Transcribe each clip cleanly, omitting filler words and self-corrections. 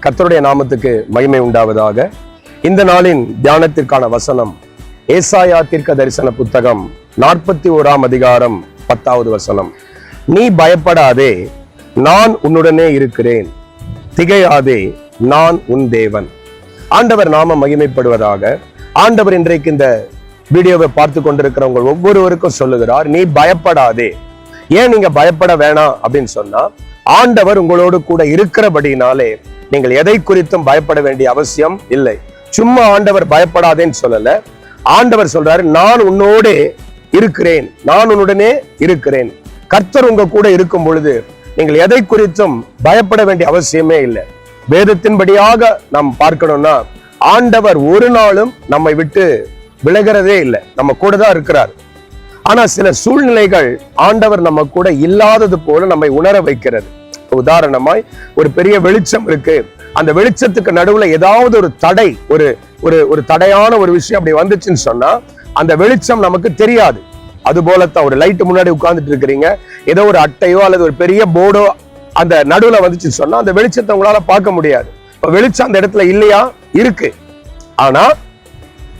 கர்த்தருடைய நாமத்துக்கு மகிமை உண்டாவதாக. இந்த நாளின் தியானத்திற்கான வசனம் ஏசாயா தீர்க்க தரிசன புத்தகம் 41ஆம் அதிகாரம் 10வது வசனம். நீ பயப்படாதே, நான் உன்னுடனே இருக்கிறேன், திகையாதே, நான் உன் தேவன். ஆண்டவர் நாம மகிமைப்படுவதாக. ஆண்டவர் இன்றைக்கு இந்த வீடியோவை பார்த்து கொண்டிருக்கிறவங்க ஒவ்வொருவருக்கும் சொல்லுகிறார், நீ பயப்படாதே. ஏன் நீங்க பயப்பட வேணாம் அப்படின்னு சொன்னா, ஆண்டவர் உங்களோடு கூட இருக்கிறபடினாலே நீங்கள் எதை குறித்தும் பயப்பட வேண்டிய அவசியம் இல்லை. சும்மா ஆண்டவர் பயப்படாதேன்னு சொல்லல. ஆண்டவர் சொல்றாரு, நான் உன்னோடு இருக்கிறேன், நான் உன்னுடனே இருக்கிறேன். கர்த்தர் உங்க கூட இருக்கும் பொழுது நீங்கள் எதை குறித்தும் பயப்பட வேண்டிய அவசியமே இல்லை. வேதத்தின்படியாக நாம் பார்க்கணும்னா, ஆண்டவர் ஒரு நாளும் நம்மை விட்டு விலகிறதே இல்லை, நம்ம கூட தான் இருக்கிறார். ஆனா சில சூழ்நிலைகள் ஆண்டவர் நம்ம கூட இல்லாதது போல நம்மை உணர வைக்கிறது. உதாரணமாய் ஒரு பெரிய வெளிச்சம் இருக்கு, அந்த வெளிச்சத்துக்கு நடுவுல ஏதாவது ஒரு தடை, ஒரு தடையான ஒரு விஷயம் அப்படி வந்துச்சுன்னு சொன்னா அந்த வெளிச்சம் நமக்கு தெரியாது. அது போலத்தான் ஒரு லைட் முன்னாடி உட்கார்ந்துட்டு இருக்கிறீங்க, ஏதோ ஒரு அட்டையோ அல்லது ஒரு பெரிய போர்டோ அந்த நடுவுல வந்துச்சுன்னு சொன்னா அந்த வெளிச்சத்தை உங்களால பார்க்க முடியாது. இப்ப வெளிச்சம் அந்த இடத்துல இல்லையா? இருக்கு. ஆனா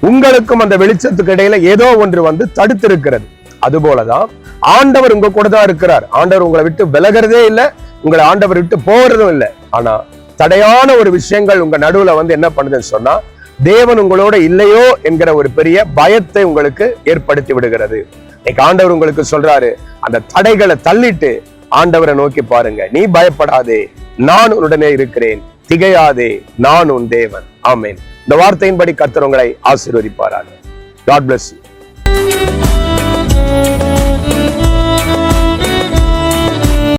உங்களுக்கும் அந்த வெளிச்சத்துக்கு இடையில ஏதோ ஒன்று வந்து தடுத்து இருக்கிறது. அது போலதான் ஆண்டவர் உங்க கூட தான் இருக்கிறார். ஆண்டவர் உங்களை விட்டு விலகிறதே இல்லை, உங்களை ஆண்டவர் விட்டு போறதும் இல்லை. ஆனா தடையான ஒரு விஷயங்கள் உங்க நடுவுல வந்து என்ன பண்ணுதுன்னு சொன்னா, தேவன் உங்களோட இல்லையோ என்கிற ஒரு பெரிய பயத்தை உங்களுக்கு ஏற்படுத்தி விடுகிறது. இன்னைக்கு ஆண்டவர் உங்களுக்கு சொல்றாரு, அந்த தடைகளை தள்ளிட்டு ஆண்டவரை நோக்கி பாருங்க. நீ பயப்படாதே, நான் உன்னுடனே இருக்கிறேன், திகையாதே, நான் உன் தேவன். ஆமென். இந்த வார்த்தையின்படி கர்த்தர் உங்களை ஆசீர்வதிப்பாராக. God bless you.